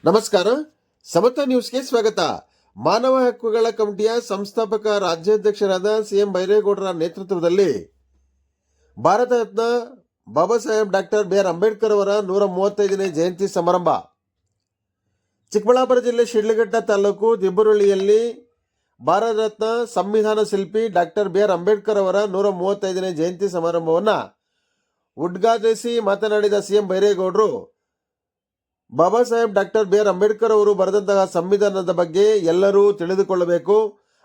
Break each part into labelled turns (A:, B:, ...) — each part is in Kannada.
A: ನಮಸ್ಕಾರ, ಸಮತಾ ನ್ಯೂಸ್ಗೆ ಸ್ವಾಗತ. ಮಾನವ ಹಕ್ಕುಗಳ ಕಮಿಟಿಯ ಸಂಸ್ಥಾಪಕ ರಾಜ್ಯಾಧ್ಯಕ್ಷರಾದ ಸಿಎಂ ಬೈರೇಗೌಡರ ನೇತೃತ್ವದಲ್ಲಿ Bharat Ratna Baba Saheb doctor B R Ambedkar ಅವರ 135ನೇ ಜಯಂತಿ ಸಮಾರಂಭ ಚಿಕ್ಕಬಳ್ಳಾಪುರ ಜಿಲ್ಲೆ ಶಿಡ್ಲಘಟ್ಟ ತಾಲೂಕು ದಿಬ್ಬರುಳ್ಳಿಯಲ್ಲಿ ಭಾರತ ರತ್ನ ಸಂವಿಧಾನ ಶಿಲ್ಪಿ ಡಾಕ್ಟರ್ ಬಿ ಆರ್ ಅಂಬೇಡ್ಕರ್ ಅವರ 135ನೇ ಜಯಂತಿ ಸಮಾರಂಭವನ್ನು ಉದ್ಘಾಟಿಸಿ ಮಾತನಾಡಿದ ಸಿಎಂ ಬೈರೇಗೌಡರು, Baba Saheb doctor B R Ambedkar ಅವರು ಬರೆದಂತಹ ಸಂವಿಧಾನದ ಬಗ್ಗೆ ಎಲ್ಲರೂ ತಿಳಿದುಕೊಳ್ಳಬೇಕು.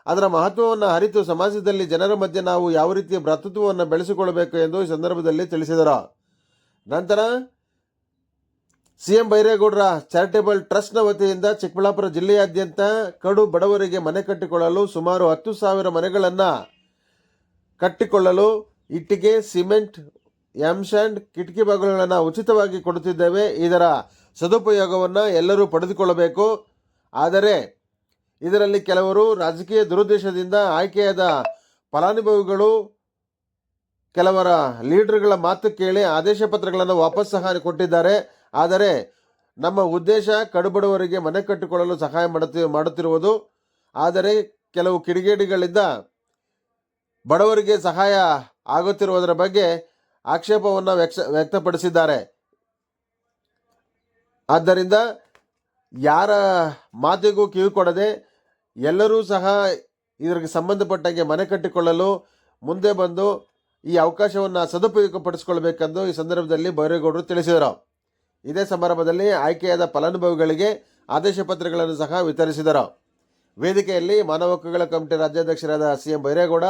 A: ಅದರ ಮಹತ್ವವನ್ನು ಅರಿತು ಸಮಾಜದಲ್ಲಿ ಜನರ ಮಧ್ಯೆ ನಾವು ಯಾವ ರೀತಿಯ ಭ್ರಾತೃತ್ವವನ್ನು ಬೆಳೆಸಿಕೊಳ್ಳಬೇಕು ಎಂದು ಈ ಸಂದರ್ಭದಲ್ಲಿ ತಿಳಿಸಿದರು. ನಂತರ ಸಿಎಂ ಬೈರೇಗೌಡರ ಚಾರಿಟೇಬಲ್ ಟ್ರಸ್ಟ್ನ ವತಿಯಿಂದ ಚಿಕ್ಕಬಳ್ಳಾಪುರ ಜಿಲ್ಲೆಯಾದ್ಯಂತ ಕಡು ಬಡವರಿಗೆ ಮನೆ ಕಟ್ಟಿಕೊಳ್ಳಲು ಸುಮಾರು 10,000 ಮನೆಗಳನ್ನು ಕಟ್ಟಿಕೊಳ್ಳಲು ಇಟ್ಟಿಗೆ, ಸಿಮೆಂಟ್, ಎಂಶಾಂಡ್, ಕಿಟಕಿ ಬಾಗಿಲುಗಳನ್ನು ಉಚಿತವಾಗಿ ಕೊಡುತ್ತಿದ್ದೇವೆ. ಇದರ ಸದುಪಯೋಗವನ್ನು ಎಲ್ಲರೂ ಪಡೆದುಕೊಳ್ಳಬೇಕು. ಆದರೆ ಇದರಲ್ಲಿ ಕೆಲವರು ರಾಜಕೀಯ ದುರುದ್ದೇಶದಿಂದ ಆಯ್ಕೆಯಾದ ಫಲಾನುಭವಿಗಳು ಕೆಲವರ ಲೀಡರ್ಗಳ ಮಾತು ಕೇಳಿ ಆದೇಶ ಪತ್ರಗಳನ್ನು ವಾಪಸ್ ಸಹ ಕೊಟ್ಟಿದ್ದಾರೆ. ಆದರೆ ನಮ್ಮ ಉದ್ದೇಶ ಕಡುಬಡವರಿಗೆ ಮನೆ ಕಟ್ಟಿಕೊಳ್ಳಲು ಸಹಾಯ ಮಾಡುತ್ತಿರುವುದು. ಆದರೆ ಕೆಲವು ಕಿಡಿಗೇಡಿಗಳಿಂದ ಬಡವರಿಗೆ ಸಹಾಯ ಆಗುತ್ತಿರುವುದರ ಬಗ್ಗೆ ಆಕ್ಷೇಪವನ್ನು ವ್ಯಕ್ತಪಡಿಸಿದ್ದಾರೆ. ಆದ್ದರಿಂದ ಯಾರ ಮಾತಿಗೂ ಕಿವಿಕೊಡದೆ ಎಲ್ಲರೂ ಸಹ ಇದಕ್ಕೆ ಸಂಬಂಧಪಟ್ಟಂಗೆ ಮನೆ ಕಟ್ಟಿಕೊಳ್ಳಲು ಮುಂದೆ ಬಂದು ಈ ಅವಕಾಶವನ್ನು ಸದುಪಯೋಗಪಡಿಸಿಕೊಳ್ಬೇಕೆಂದು ಈ ಸಂದರ್ಭದಲ್ಲಿ ಬೈರೇಗೌಡರು ತಿಳಿಸಿದರು. ಇದೇ ಸಮಾರಂಭದಲ್ಲಿ ಆಯ್ಕೆಯಾದ ಫಲಾನುಭವಿಗಳಿಗೆ ಆದೇಶ ಪತ್ರಗಳನ್ನು ಸಹ ವಿತರಿಸಿದರು. ವೇದಿಕೆಯಲ್ಲಿ ಮಾನವ ಹಕ್ಕುಗಳ ಕಮಿಟಿ ರಾಜ್ಯಾಧ್ಯಕ್ಷರಾದ ಸಿಎಂ ಬೈರೇಗೌಡ,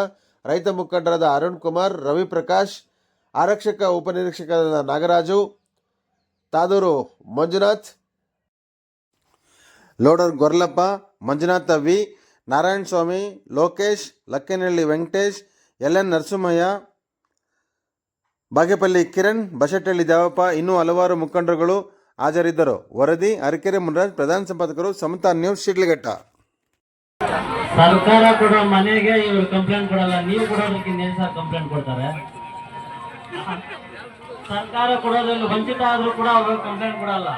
A: ರೈತ ಮುಖಂಡರಾದ ಅರುಣ್ ಕುಮಾರ್, ರವಿ ಪ್ರಕಾಶ್, ಆರಕ್ಷಕ ಉಪನಿರೀಕ್ಷಕರಾದ ನಾಗರಾಜು, ತಾದೂರು ಮಂಜುನಾಥ್, ಲೋಡರ್ ಗೊರ್ಲಪ್ಪ, ಮಂಜುನಾಥ ವಿ, ನಾರಾಯಣ ಸ್ವಾಮಿ, ಲೋಕೇಶ್, ಲಕ್ಕನಹಳ್ಳಿ ವೆಂಕಟೇಶ್, ಎಲ್.ಎನ್. ನರಸಿಂಹಯ್ಯ, ಬಾಗೇಪಲ್ಲಿ ಕಿರಣ್, ಬಶೆಟ್ಟಹಳ್ಳಿ ದೇವಪ್ಪ ಇನ್ನೂ ಹಲವಾರು ಮುಖಂಡರುಗಳು ಹಾಜರಿದ್ದರು. ವರದಿ ಅರಕೆರೆ ಮುನ್ರಾಜ್, ಪ್ರಧಾನ ಸಂಪಾದಕರು, ಸಮತಾ ನ್ಯೂಸ್, ಶಿಡ್ಲಘಟ್ಟ.
B: ಸರ್ಕಾರ ಕೊಡೋ ಮನೆಗೆ ಇವರು ಕಂಪ್ಲೇಂಟ್ ಕೊಡಲ್ಲ, ನೀವು ಕೊಡೋದಕ್ಕಿಂತ ಏನ್ ಸರ್ ಕಂಪ್ಲೇಂಟ್ ಕೊಡ್ತಾರೆ? ಸರ್ಕಾರ ಕೊಡೋದ್ರಲ್ಲಿ ವಂಚಿತ ಆದ್ರೂ ಕೂಡ ಅವರು ಕಂಪ್ಲೇಂಟ್ ಕೊಡಲ್ಲ.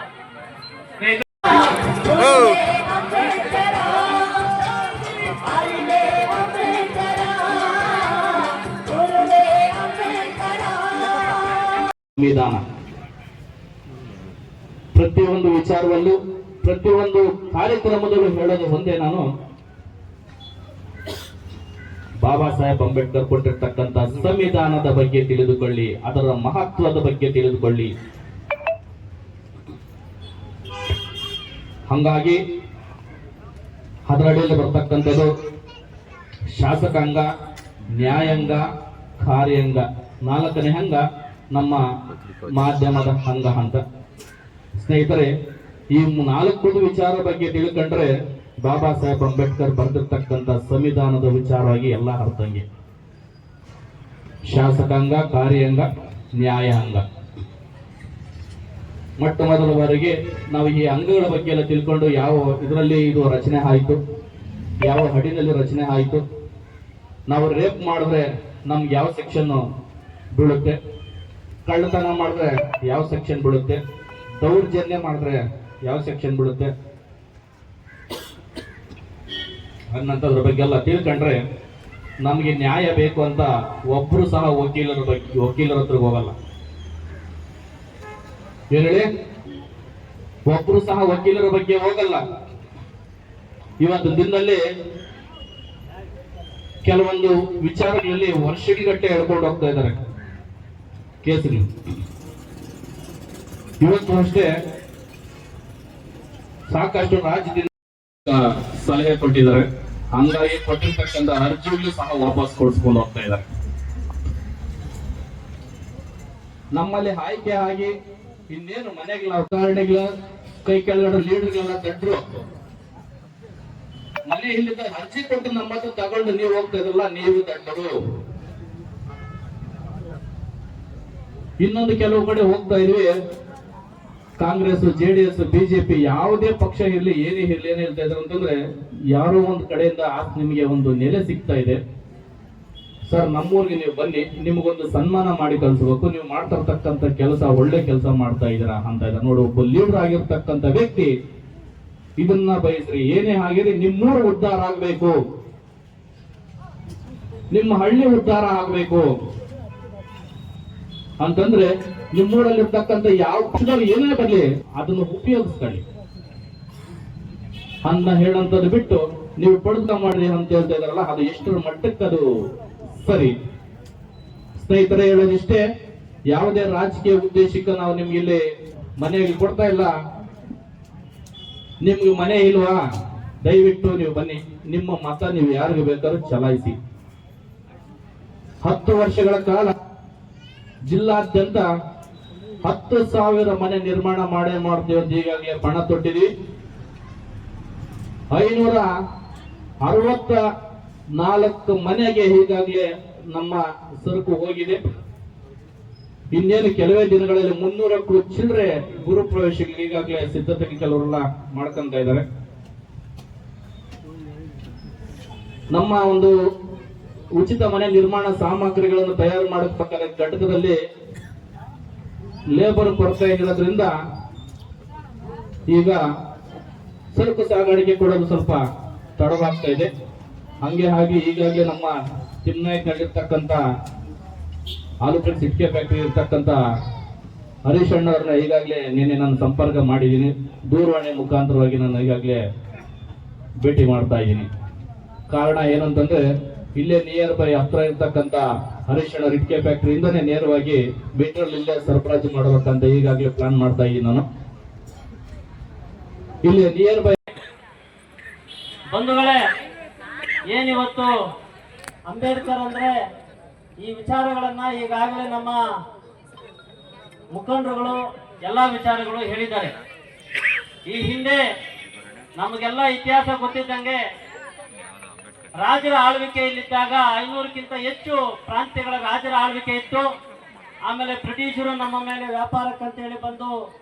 C: ಸಂವಿಧಾನ ಪ್ರತಿಯೊಂದು ವಿಚಾರದಲ್ಲೂ ಪ್ರತಿಯೊಂದು ಕಾರ್ಯಕ್ರಮದಲ್ಲೂ ಹೇಳೋದು ಒಂದೇ, ನಾನು ಬಾಬಾ ಸಾಹೇಬ್ ಅಂಬೇಡ್ಕರ್ ಕೊಟ್ಟಿರ್ತಕ್ಕಂಥ ಸಂವಿಧಾನದ ಬಗ್ಗೆ ತಿಳಿದುಕೊಳ್ಳಿ, ಅದರ ಮಹತ್ವದ ಬಗ್ಗೆ ತಿಳಿದುಕೊಳ್ಳಿ. ಹಂಗಾಗಿ ಅದರಡಿಯಲ್ಲಿ ಬರ್ತಕ್ಕಂಥದ್ದು ಶಾಸಕಾಂಗ, ನ್ಯಾಯಾಂಗ, ಕಾರ್ಯಾಂಗ, 4ನೇ ಅಂಗ ನಮ್ಮ ಮಾಧ್ಯಮದ ಅಂಗ ಅಂತ. ಸ್ನೇಹಿತರೆ, ಈ 4 ವಿಚಾರ ಬಗ್ಗೆ ತಿಳ್ಕೊಂಡ್ರೆ ಬಾಬಾ ಸಾಹೇಬ್ ಅಂಬೇಡ್ಕರ್ ಬರೆದಿರ್ತಕ್ಕಂಥ ಸಂವಿಧಾನದ ವಿಚಾರವಾಗಿ ಎಲ್ಲ ಅರ್ಥಂಗೆ. ಶಾಸಕಾಂಗ, ಕಾರ್ಯಾಂಗ, ನ್ಯಾಯಾಂಗ. ಮೊಟ್ಟ ಮೊದಲವರೆಗೆ ನಾವು ಈ ಅಂಗಗಳ ಬಗ್ಗೆ ಎಲ್ಲ ತಿಳ್ಕೊಂಡು ಯಾವ ಇದರಲ್ಲಿ ಇದು ರಚನೆ ಆಯಿತು, ಯಾವ ಹಡಿನಲ್ಲಿ ರಚನೆ ಆಯಿತು, ನಾವು ರೇಪ್ ಮಾಡಿದ್ರೆ ನಮ್ಗೆ ಯಾವ ಸೆಕ್ಷನ್ ಬೀಳುತ್ತೆ, ಕಳ್ಳತನ ಮಾಡಿದ್ರೆ ಯಾವ ಸೆಕ್ಷನ್ ಬೀಳುತ್ತೆ, ದೌರ್ಜನ್ಯ ಮಾಡಿದ್ರೆ ಯಾವ ಸೆಕ್ಷನ್ ಬೀಳುತ್ತೆ ಅನ್ನಂಥದ್ರ ಬಗ್ಗೆ ಎಲ್ಲ ತಿಳ್ಕೊಂಡ್ರೆ ನಮಗೆ ನ್ಯಾಯ ಬೇಕು ಅಂತ ಒಬ್ರು ಸಹ ವಕೀಲರ ಹತ್ರ ಹೋಗಲ್ಲ. ಹೇಳಿ, ಒಬ್ರು ಸಹ ವಕೀಲರ ಬಗ್ಗೆ ಹೋಗಲ್ಲ. ಇವತ್ತು ದಿನದಲ್ಲಿ ಕೆಲವೊಂದು ವಿಚಾರಗಳಲ್ಲಿ ವರ್ಷಗಟ್ಟಲೆ ಎಳ್ಕೊಂಡು ಹೋಗ್ತಾ ಇದ್ದಾರೆ ಕೇಸುಗಳು. ಇವತ್ತು ಅಷ್ಟೇ ಸಾಕಷ್ಟು ರಾಜ್ಯದಿಂದ ಸಲಹೆ ಕೊಟ್ಟಿದ್ದಾರೆ. ಹಂಗಾಗಿ ಕೊಟ್ಟಿರ್ತಕ್ಕಂಥ ಅರ್ಜಿಗಳು ಸಹ ವಾಪಸ್ ಕೊಡಿಸ್ಕೊಂಡು ಹೋಗ್ತಾ ಇದ್ದಾರೆ. ನಮ್ಮಲ್ಲಿ ಆಯ್ಕೆ ಆಗಿ ಇನ್ನೇನು ಮನೆಗಳ ಉದಾಹರಣೆಗಳ ಕೈ ಕೆಳಗಡೆ ಲೀಡರ್ಗಳೆಲ್ಲ ದಡ್ರು ಮನೆ ಇಲ್ಲಿಂದ ಅರ್ಜಿ ಕೊಟ್ಟು ನಮ್ಮ ಹತ್ರ ತಗೊಂಡು ನೀವು ಹೋಗ್ತಾ ಇದ್ರಲ್ಲ, ನೀವು ದಡ್ಡರು. ಇನ್ನೊಂದು ಕೆಲವು ಕಡೆ ಹೋಗ್ತಾ ಇದ್ವಿ, ಕಾಂಗ್ರೆಸ್, JDS, ಬಿಜೆಪಿ ಯಾವುದೇ ಪಕ್ಷ ಇರಲಿ, ಏನೇ ಇರಲಿ, ಏನ್ ಹೇಳ್ತಾ ಇದ್ರು ಅಂತಂದ್ರೆ ಯಾರೋ ಒಂದು ಕಡೆಯಿಂದ ನಿಮಗೆ ಒಂದು ನೆಲೆ ಸಿಗ್ತಾ ಇದೆ ಸರ್, ನಮ್ಮೂರಿಗೆ ನೀವು ಬನ್ನಿ, ನಿಮಗೊಂದು ಸನ್ಮಾನ ಮಾಡಿ ಕಳಿಸಬೇಕು, ನೀವು ಮಾಡ್ತಾ ಇರ್ತಕ್ಕಂಥ ಕೆಲಸ ಒಳ್ಳೆ ಕೆಲಸ ಮಾಡ್ತಾ ಇದ್ದೀರಾ ಅಂತ ಇದ್ದಾರೆ. ನೋಡಿ, ಒಬ್ಬ ಲೀಡರ್ ಆಗಿರ್ತಕ್ಕಂಥ ವ್ಯಕ್ತಿ ಇದನ್ನ ಬಯಸ್ರಿ. ಏನೇ ಆಗಿರಿ ನಿಮ್ಮೂರು ಉದ್ಧಾರ ಆಗ್ಬೇಕು, ನಿಮ್ಮ ಹಳ್ಳಿ ಉದ್ಧಾರ ಆಗ್ಬೇಕು ಅಂತಂದ್ರೆ ನಿಮ್ಮೂರಲ್ಲಿರ್ತಕ್ಕಂಥ ಯಾವ ಪಕ್ಷದವ್ರು ಏನೇ ಬರಲಿ ಅದನ್ನು ಉಪಯೋಗಿಸ್ಕೊಳ್ಳಿ ಅಂತ ಹೇಳಂತದ್ದು ಬಿಟ್ಟು ನೀವು ಪಡ್ಕ ಮಾಡ್ರಿ ಅಂತ ಹೇಳ್ತಾ ಇದಾರಲ್ಲ, ಅದು ಎಷ್ಟರ ಮಟ್ಟಕ್ಕೆ ಅದು ಸರಿ? ಸ್ನೇಹಿತರೆ, ಹೇಳೋದಿಷ್ಟೇ, ಯಾವುದೇ ರಾಜಕೀಯ ಉದ್ದೇಶಕ್ಕೆ ನಾವು ನಿಮ್ಗೆ ಇಲ್ಲಿ ಮನೆಗೆ ಕೊಡ್ತಾ ಇಲ್ಲ. ನಿಮ್ಗೆ ಮನೆ ಇಲ್ವಾ? ದಯವಿಟ್ಟು ನೀವು ಬನ್ನಿ, ನಿಮ್ಮ ಮತ ನೀವು ಯಾರಿಗೂ ಬೇಕಾದ್ರೂ ಚಲಾಯಿಸಿ. 10 ವರ್ಷಗಳ ಕಾಲ ಜಿಲ್ಲಾದ್ಯಂತ 10,000 ಮನೆ ನಿರ್ಮಾಣ ಮಾಡ್ತೀವಿ ಅಂತ ಈಗಾಗಲೇ ಪಣ ತೊಟ್ಟಿದ್ವಿ. 564 ಮನೆಗೆ ಈಗಾಗಲೇ ನಮ್ಮ ಸರಕು ಹೋಗಿದೆ. ಇನ್ನೇನು ಕೆಲವೇ ದಿನಗಳಲ್ಲಿ 300ಕ್ಕೂ ಚಿಲ್ಲರೆ ಗುರುಪ್ರವೇಶಕ್ಕೆ ಈಗಾಗಲೇ ಸಿದ್ಧತೆಗೆ ಕೆಲವರೆಲ್ಲ ಮಾಡ್ಕೊಂತ ಇದ್ದಾರೆ. ನಮ್ಮ ಒಂದು ಉಚಿತ ಮನೆ ನಿರ್ಮಾಣ ಸಾಮಗ್ರಿಗಳನ್ನು ತಯಾರು ಮಾಡಬೇಕಾದ ಘಟಕದಲ್ಲಿ ಲೇಬರ್ ಕೊರತೆ ಇರೋದ್ರಿಂದ ಈಗ ಸರಕು ಸಾಗಾಣಿಕೆ ಕೊಡೋದು ಸ್ವಲ್ಪ ತಡವಾಗ್ತಾ ಇದೆ. ಹಾಗೆ ಈಗಾಗಲೇ ನಮ್ಮ ತಿಮ್ನಾಯ್ಕನಲ್ಲಿರ್ತಕ್ಕಂಥ ಆಲೂಕಟ್ಟಿ ಇಟ್ಕೆ ಫ್ಯಾಕ್ಟರಿ ಇರ್ತಕ್ಕಂಥ ಹರೀಶ್ ಅಣ್ಣವ್ರನ್ನ ಈಗಾಗಲೇ ನಿನ್ನೆ ನಾನು ಸಂಪರ್ಕ ಮಾಡಿದ್ದೀನಿ. ದೂರವಾಣಿ ಮುಖಾಂತರವಾಗಿ ನಾನು ಈಗಾಗಲೇ ಭೇಟಿ ಮಾಡ್ತಾ ಇದ್ದೀನಿ. ಕಾರಣ ಏನಂತಂದ್ರೆ ಇಲ್ಲೇ ನಿಯರ್ ಬೈ ಹತ್ರ ಇರ್ತಕ್ಕಂಥ ಹರೀಶ್ ಅಣ್ಣ ಇಟ್ಕೆ ಫ್ಯಾಕ್ಟರಿಯಿಂದನೇ ನೇರವಾಗಿ ಮೆಟೀರಿಯಲ್ ಇಲ್ಲೇ ಸರಬರಾಜು ಮಾಡಬೇಕಂತ ಈಗಾಗಲೇ ಪ್ಲಾನ್ ಮಾಡ್ತಾ ಇದ್ದೀನಿ ನಾನು. ಇಲ್ಲಿ ನಿಯರ್ ಬೈ
B: ಬಂಧುಗಳೇ, ಏನಿವತ್ತು ಅಂಬೇಡ್ಕರ್ ಅಂದ್ರೆ ಈ ವಿಚಾರಗಳನ್ನ ಈಗಾಗಲೇ ನಮ್ಮ ಮುಖಂಡರುಗಳು ಎಲ್ಲಾ ವಿಚಾರಗಳು ಹೇಳಿದ್ದಾರೆ. ಈ ಹಿಂದೆ ನಮಗೆಲ್ಲ ಇತಿಹಾಸ ಗೊತ್ತಿದ್ದಂಗೆ ರಾಜರ ಆಳ್ವಿಕೆಯಲ್ಲಿದ್ದಾಗ 500ಕ್ಕಿಂತ ಹೆಚ್ಚು ಪ್ರಾಂತ್ಯಗಳ ರಾಜರ ಆಳ್ವಿಕೆ ಇತ್ತು. ಆಮೇಲೆ ಬ್ರಿಟಿಷರು ನಮ್ಮ ಮೇಲೆ ವ್ಯಾಪಾರಕ್ಕಂತೇಳಿ ಬಂದು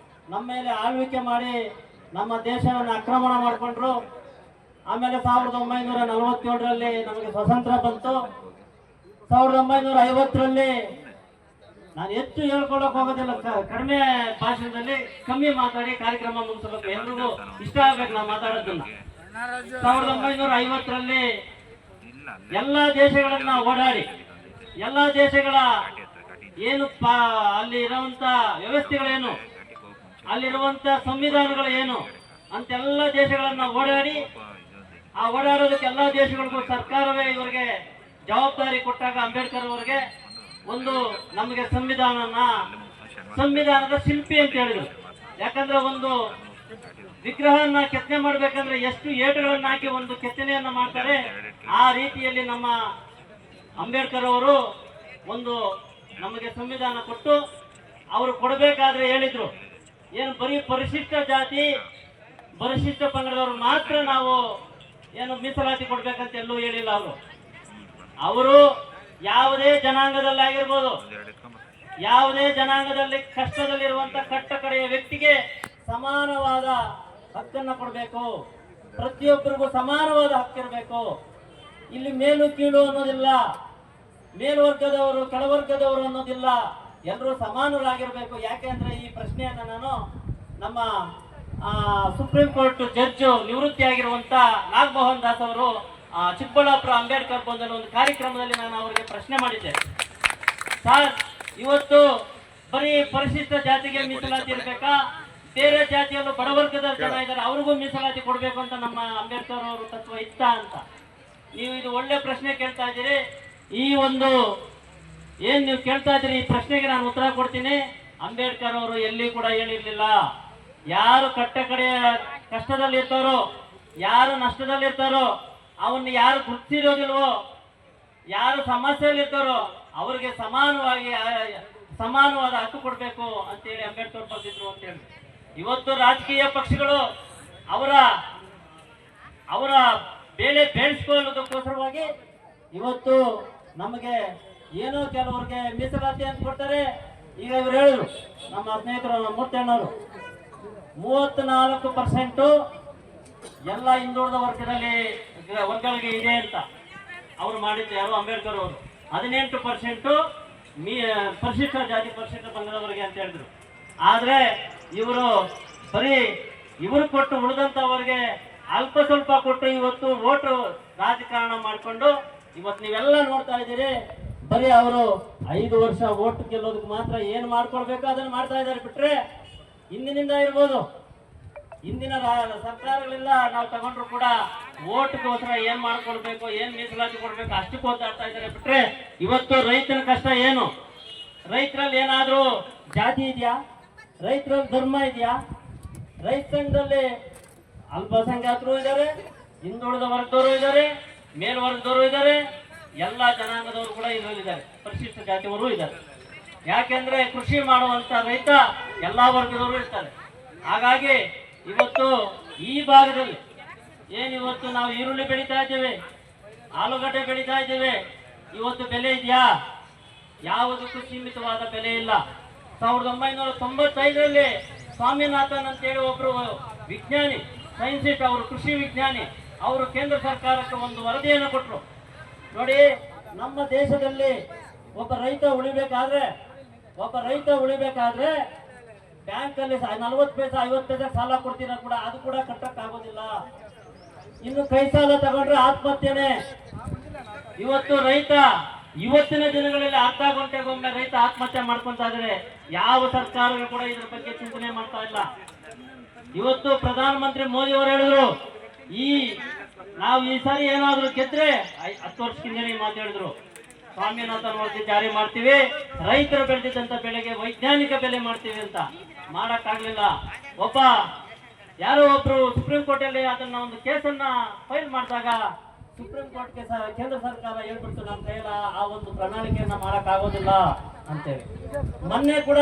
B: ನಮ್ಮ ಮೇಲೆ ಆಳ್ವಿಕೆ ಮಾಡಿ ನಮ್ಮ ದೇಶವನ್ನು ಆಕ್ರಮಣ ಮಾಡಿಕೊಂಡ್ರು. ಆಮೇಲೆ 1947ರಲ್ಲಿ ನಮಗೆ ಸ್ವತಂತ್ರ ಬಂತು. 1950ರಲ್ಲಿ ನಾನು ಹೆಚ್ಚು ಹೇಳ್ಕೊಳ್ಳೋಕೆ ಹೋಗೋದಿಲ್ಲ, ಕಡಿಮೆ ಭಾಷಣದಲ್ಲಿ ಕಮ್ಮಿ ಮಾತಾಡಿ ಕಾರ್ಯಕ್ರಮ ಮುಗಿಸಬೇಕು, ಎಲ್ರಿಗೂ ಇಷ್ಟ ಆಗ್ಬೇಕು ನಾವು ಮಾತಾಡೋದನ್ನ. 1950ರಲ್ಲಿ ಎಲ್ಲಾ ದೇಶಗಳನ್ನ ಓಡಾಡಿ ಎಲ್ಲಾ ದೇಶಗಳ ಏನು ಅಲ್ಲಿ ಇರುವಂತ ವ್ಯವಸ್ಥೆಗಳೇನು, ಅಲ್ಲಿರುವಂತ ಸಂವಿಧಾನಗಳು ಏನು ಅಂತೆಲ್ಲ ದೇಶಗಳನ್ನ ಓಡಾಡಿ ಆ ಓಡಾಡೋದಕ್ಕೆ ಎಲ್ಲಾ ದೇಶಗಳಿಗೂ ಸರ್ಕಾರವೇ ಇವರಿಗೆ ಜವಾಬ್ದಾರಿ ಕೊಟ್ಟಾಗ ಅಂಬೇಡ್ಕರ್ ಅವರಿಗೆ ಒಂದು ನಮಗೆ ಸಂವಿಧಾನದ ಶಿಲ್ಪಿ ಅಂತ ಹೇಳಿದ್ರು. ಯಾಕಂದ್ರೆ ಒಂದು ವಿಗ್ರಹವನ್ನ ಕೆತ್ತನೆ ಮಾಡ್ಬೇಕಂದ್ರೆ ಎಷ್ಟು ಏಟುಗಳನ್ನ ಹಾಕಿ ಒಂದು ಕೆತ್ತನೆಯನ್ನ ಮಾಡ್ತಾರೆ, ಆ ರೀತಿಯಲ್ಲಿ ನಮ್ಮ ಅಂಬೇಡ್ಕರ್ ಅವರು ಒಂದು ನಮಗೆ ಸಂವಿಧಾನ ಕೊಟ್ಟು ಅವರು ಕೊಡಬೇಕಾದ್ರೆ ಹೇಳಿದ್ರು, ಏನು ಬರೀ ಪರಿಶಿಷ್ಟ ಜಾತಿ ಪರಿಶಿಷ್ಟ ಪಂಗಡದವರು ಮಾತ್ರ ನಾವು ಏನು ಮೀಸಲಾತಿ ಕೊಡ್ಬೇಕಂತ ಎಲ್ಲೂ ಹೇಳಿಲ್ಲ. ಅವರು ಯಾವುದೇ ಜನಾಂಗದಲ್ಲಿ ಆಗಿರ್ಬೋದು, ಯಾವುದೇ ಜನಾಂಗದಲ್ಲಿ ಕಷ್ಟದಲ್ಲಿರುವಂತ ಕಟ್ಟ ಕಡೆಯ ವ್ಯಕ್ತಿಗೆ ಸಮಾನವಾದ ಹಕ್ಕನ್ನ ಕೊಡಬೇಕು, ಪ್ರತಿಯೊಬ್ಬರಿಗೂ ಸಮಾನವಾದ ಹಕ್ಕಿರಬೇಕು. ಇಲ್ಲಿ ಮೇಲು ಕೀಳು ಅನ್ನೋದಿಲ್ಲ, ಮೇಲ್ವರ್ಗದವರು ಕೆಳವರ್ಗದವರು ಅನ್ನೋದಿಲ್ಲ, ಎಲ್ಲರೂ ಸಮಾನರಾಗಿರ್ಬೇಕು. ಯಾಕೆಂದ್ರೆ ಈ ಪ್ರಶ್ನೆಯನ್ನ ನಾನು ನಮ್ಮ ಸುಪ್ರೀಂ ಕೋರ್ಟ್ ಜಡ್ಜ್ ನಿವೃತ್ತಿ ಆಗಿರುವಂತ ನಾಗಮೋಹನ್ ದಾಸ್ ಅವರು ಚಿಕ್ಕಬಳ್ಳಾಪುರ ಅಂಬೇಡ್ಕರ್ ಭವನದಲ್ಲಿ ಒಂದು ಕಾರ್ಯಕ್ರಮದಲ್ಲಿ ನಾನು ಅವರಿಗೆ ಪ್ರಶ್ನೆ ಮಾಡಿದ್ದೆ, ಸರ್ ಇವತ್ತು ಬರೀ ಪರಿಶಿಷ್ಟ ಜಾತಿಗೆ ಮೀಸಲಾತಿ ಇರ್ಬೇಕಾ, ಬೇರೆ ಜಾತಿಯಲ್ಲೂ ಬಡವರ್ಗದ ಜನ ಇದ್ದಾರೆ ಅವ್ರಿಗೂ ಮೀಸಲಾತಿ ಕೊಡ್ಬೇಕು ಅಂತ ನಮ್ಮ ಅಂಬೇಡ್ಕರ್ ಅವರು ತತ್ವ ಇತ್ತ ಅಂತ. ನೀವು ಇದು ಒಳ್ಳೆ ಪ್ರಶ್ನೆ ಕೇಳ್ತಾ ಇದ್ದೀರಿ. ಈ ಒಂದು ಏನ್ ನೀವು ಕೇಳ್ತಾ ಇದ್ದೀರಿ ಈ ಪ್ರಶ್ನೆಗೆ ನಾನು ಉತ್ತರ ಕೊಡ್ತೀನಿ. ಅಂಬೇಡ್ಕರ್ ಅವರು ಎಲ್ಲಿ ಕೂಡ ಹೇಳಿರ್ಲಿಲ್ಲ, ಯಾರು ಕಟ್ಟ ಕಡೆಯ ಕಷ್ಟದಲ್ಲಿ ಇರ್ತಾರೋ, ಯಾರು ನಷ್ಟದಲ್ಲಿ ಇರ್ತಾರೋ, ಅವನ್ನ ಯಾರು ಗುರ್ತಿರೋದಿಲ್ವೋ, ಯಾರು ಸಮಸ್ಯೆಯಲ್ಲಿ ಇರ್ತಾರೋ ಅವ್ರಿಗೆ ಸಮಾನವಾದ ಹಕ್ಕು ಕೊಡ್ಬೇಕು ಅಂತೇಳಿ ಅಂಬೇಡ್ಕರ್ ಬರ್ತಿದ್ರು ಅಂತ ಹೇಳಿ. ಇವತ್ತು ರಾಜಕೀಯ ಪಕ್ಷಗಳು ಅವರ ಬೇಳೆ ಬೇಯಿಸ್ಕೊಳ್ಳೋದಕ್ಕೋಸ್ಕರವಾಗಿ ಇವತ್ತು ನಮಗೆ ಏನೋ ಕೆಲವರಿಗೆ ಮೀಸಲಾತಿ ಅಂತ ಕೊಡ್ತಾರೆ. ಈಗ ಇವರು ಹೇಳಿದ್ರು ನಮ್ಮ ಸ್ನೇಹಿತರು ಮೂರ್ತಣ್ಣವರು 34% ಎಲ್ಲ ಹಿಂದುಳಿದ ವರ್ಗಗಳಿಗೆ ಇದೆ ಅಂತ ಅವ್ರು ಮಾಡಿದ್ರು. ಯಾರು ಅಂಬೇಡ್ಕರ್ ಅವರು 18% ಪರಿಶಿಷ್ಟ ಜಾತಿ ಪರಿಶಿಷ್ಟ ಪಂಗಡದವರಿಗೆ ಅಂತ ಹೇಳಿದ್ರು. ಆದ್ರೆ ಇವರು ಬರೀ ಇವರು ಕೊಟ್ಟು ಉಳಿದಂತವರಿಗೆ ಅಲ್ಪ ಸ್ವಲ್ಪ ಕೊಟ್ಟು ಇವತ್ತು ವೋಟು ರಾಜಕಾರಣ ಮಾಡಿಕೊಂಡು ಇವತ್ತು ನೀವೆಲ್ಲ ನೋಡ್ತಾ ಇದ್ದೀರಿ. ಬರೀ ಅವರು 5 ವರ್ಷ ವೋಟ್ ಗೆಲ್ಲೋದಕ್ಕೆ ಮಾತ್ರ ಏನ್ ಮಾಡ್ಕೊಳ್ಬೇಕು ಅದನ್ನ ಮಾಡ್ತಾ ಇದ್ದಾರೆ ಬಿಟ್ರೆ, ಹಿಂದಿನಿಂದ ಇರ್ಬೋದು, ಹಿಂದಿನ ಸರ್ಕಾರಗಳೆಲ್ಲ ನಾವು ತಗೊಂಡ್ರು ಕೂಡ ವೋಟ್ಗೋಸ್ಕರ ಏನ್ ಮಾಡ್ಕೊಳ್ಬೇಕು, ಏನ್ ಮೀಸಲಾತಿ ಕೊಡ್ಬೇಕು ಅಷ್ಟಕ್ಕೆ ಓದಾಡ್ತಾ ಇದ್ದಾರೆ ಬಿಟ್ರೆ, ಇವತ್ತು ರೈತನ ಕಷ್ಟ ಏನು, ರೈತರಲ್ಲಿ ಏನಾದ್ರೂ ಜಾತಿ ಇದೆಯಾ, ರೈತರಲ್ಲಿ ಧರ್ಮ ಇದೆಯಾ? ರೈತ ಸಂಘದಲ್ಲಿ ಅಲ್ಪಸಂಖ್ಯಾತರು ಇದ್ದಾರೆ, ಹಿಂದುಳಿದ ವರ್ಗದವರು ಇದ್ದಾರೆ, ಮೇಲ್ವರ್ಗದವರು ಇದ್ದಾರೆ, ಎಲ್ಲಾ ಜನಾಂಗದವರು ಕೂಡ ಇದರಲ್ಲಿದ್ದಾರೆ, ಪರಿಶಿಷ್ಟ ಜಾತಿಯವರು ಇದ್ದಾರೆ. ಯಾಕೆಂದ್ರೆ ಕೃಷಿ ಮಾಡುವಂತ ರೈತ ಎಲ್ಲಾ ವರ್ಗದವರು ಇರ್ತಾರೆ. ಹಾಗಾಗಿ ಇವತ್ತು ಈ ಭಾಗದಲ್ಲಿ ಏನಿವತ್ತು ನಾವು ಈರುಳ್ಳಿ ಬೆಳೀತಾ ಇದ್ದೇವೆ, ಆಲೂಗಡ್ಡೆ ಬೆಳೀತಾ ಇದ್ದೇವೆ, ಇವತ್ತು ಬೆಲೆ ಇದೆಯಾ? ಯಾವುದಕ್ಕೂ ಸೀಮಿತವಾದ ಬೆಲೆ ಇಲ್ಲ. 1995ರಲ್ಲಿ ಸ್ವಾಮಿನಾಥನ್ ಅಂತೇಳಿ ಒಬ್ರು ವಿಜ್ಞಾನಿ, ಸೈನ್ಸಿಸ್ಟ್, ಅವರು ಕೃಷಿ ವಿಜ್ಞಾನಿ, ಅವರು ಕೇಂದ್ರ ಸರ್ಕಾರಕ್ಕೆ ಒಂದು ವರದಿಯನ್ನು ಕೊಟ್ಟರು. ನೋಡಿ, ನಮ್ಮ ದೇಶದಲ್ಲಿ ಒಬ್ಬ ರೈತ ಉಳಿಬೇಕಾದ್ರೆ ಬ್ಯಾಂಕ್ ಅಲ್ಲಿ 40 ಪೈಸೆ 50 ಪೈಸೆ ಸಾಲ ಕೊಡ್ತೀರ ಕೂಡ ಅದು ಕೂಡ ಕಟ್ಟಕ್ ಆಗೋದಿಲ್ಲ. ಇನ್ನು ಕೈ ಸಾಲ ತಗೊಂಡ್ರೆ ಆತ್ಮಹತ್ಯೆನೆ. ಇವತ್ತು ರೈತ ಇವತ್ತಿನ ದಿನಗಳಲ್ಲಿ ಅರ್ಧ ಗಂಟೆಗೊಮ್ಮೆ ರೈತ ಆತ್ಮಹತ್ಯೆ ಮಾಡ್ಕೊಂತ ಇದ್ರೆ ಯಾವ ಸರ್ಕಾರಗಳು ಕೂಡ ಇದ್ರ ಬಗ್ಗೆ ಚಿಂತನೆ ಮಾಡ್ತಾ ಇಲ್ಲ. ಇವತ್ತು ಪ್ರಧಾನ ಮಂತ್ರಿ ಮೋದಿ ಅವರು ಹೇಳಿದ್ರು, ನಾವು ಈ ಸಾರಿ ಏನಾದ್ರು ಗೆದ್ರೆ 10 ವರ್ಷಕ್ಕಿಂತ ಮಾತಾಡಿದ್ರು, ಸ್ವಾಮಿನಾಥನ್ ವರದಿ ಜಾರಿ ಮಾಡ್ತೀವಿ, ರೈತರು ಬೆಳೆದಿದ್ದಂತ ಬೆಳೆಗೆ ವೈಜ್ಞಾನಿಕ ಬೆಲೆ ಮಾಡ್ತೀವಿ ಅಂತ. ಮಾಡಕ್ಕಾಗ್ಲಿಲ್ಲ. ಯಾರೋ ಒಬ್ರು ಸುಪ್ರೀಂ ಕೋರ್ಟ್ ಅಲ್ಲಿ ಅದನ್ನ ಒಂದು ಕೇಸನ್ನ ಫೈಲ್ ಮಾಡಿದಾಗ ಸುಪ್ರೀಂ ಕೋರ್ಟ್ಗೆ ಕೇಂದ್ರ ಸರ್ಕಾರ ಹೇಳ್ಬಿಡ್ತು, ನಮ್ಮ ಕೈಲ ಆ ಒಂದು ಪ್ರಣಾಳಿಕೆಯನ್ನ ಮಾಡಕ್ ಆಗೋದಿಲ್ಲ ಅಂತೇಳಿ. ಮೊನ್ನೆ ಕೂಡ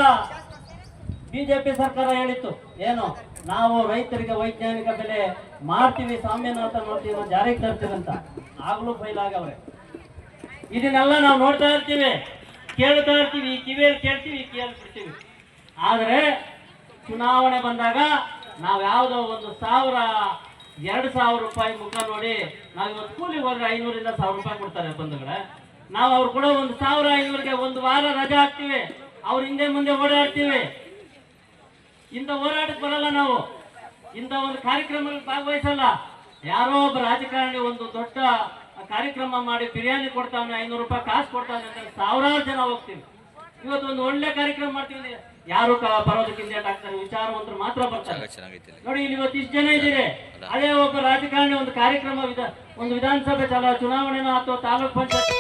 B: ಬಿಜೆಪಿ ಸರ್ಕಾರ ಹೇಳಿತ್ತು, ಏನು ನಾವು ರೈತರಿಗೆ ವೈಜ್ಞಾನಿಕ ಬೆಲೆ ಮಾಡ್ತೀವಿ, ಸ್ವಾಮಿನಾಥನ್ ವರದಿಯನ್ನು ಜಾರಿಗೆ ತರ್ತೀವಿ ಅಂತ. ಆಗ್ಲೂ ಫೈಲ್ ಆಗವ್ರೆ. ಇದನ್ನೆಲ್ಲ ನಾವು ನೋಡ್ತಾ ಇರ್ತೀವಿ, ಕೇಳ್ತಾ ಇರ್ತೀವಿ, ಕಿವಿಯಲ್ಲಿ ಕೇಳ್ತೀವಿ, ಕಿವಿಯಲ್ಲಿ ಬಿಡ್ತೀವಿ. ಆದ್ರೆ ಚುನಾವಣೆ ಬಂದಾಗ ನಾವು ಯಾವುದೋ 1,000-2,000 ರೂಪಾಯಿ ಮುಖ ನೋಡಿ ನಾವು ಇವತ್ತು ಕೂಲಿಗೆ ಹೋದ್ರೆ 500ರಿಂದ 1,000 ರೂಪಾಯಿ ಕೊಡ್ತಾರೆ ಬಂಧುಗಳೇ. ನಾವು ಅವ್ರು ಕೂಡ 1,500ಗೆ ಒಂದು ವಾರ ರಜೆ ಹಾಕ್ತಿವಿ, ಅವ್ರ ಹಿಂದೆ ಮುಂದೆ ಓಡಾಡ್ತೀವಿ. ಇಂಥ ಹೋರಾಟಕ್ಕೆ ಬರಲ್ಲ ನಾವು, ಇಂಥ ಒಂದು ಕಾರ್ಯಕ್ರಮದಲ್ಲಿ ಭಾಗವಹಿಸಲ್ಲ. ಯಾರೋ ಒಬ್ಬ ರಾಜಕಾರಣಿ ಒಂದು ದೊಡ್ಡ ಕಾರ್ಯಕ್ರಮ ಮಾಡಿ ಬಿರಿಯಾನಿ ಕೊಡ್ತಾನೆ, 500 ರೂಪಾಯಿ ಕಾಸು ಕೊಡ್ತಾನೆ ಅಂತ 1000 ಜನ ಹೋಗ್ತೀವಿ. ಇವತ್ತು ಒಂದು ಒಳ್ಳೆ ಕಾರ್ಯಕ್ರಮ ಮಾಡ್ತೀವಿ, ಯಾರು ಬರೋದಕ್ಕಿಂತ ಆಗ್ತಾರೆ, ವಿಚಾರವಂತರು ಮಾತ್ರ ಬರ್ತಾರೆ. ನೋಡಿ, ಇಲ್ಲಿ ಇವತ್ತು ಇಷ್ಟು ಜನ ಇದ್ದೀರಿ. ಅದೇ ಒಬ್ಬ ರಾಜಕಾರಣಿ ಒಂದು ಕಾರ್ಯಕ್ರಮ, ಒಂದು ವಿಧಾನಸಭೆ ಚುನಾವಣೆನೋ ಅಥವಾ ತಾಲೂಕ್ ಪಂಚಾಯತ್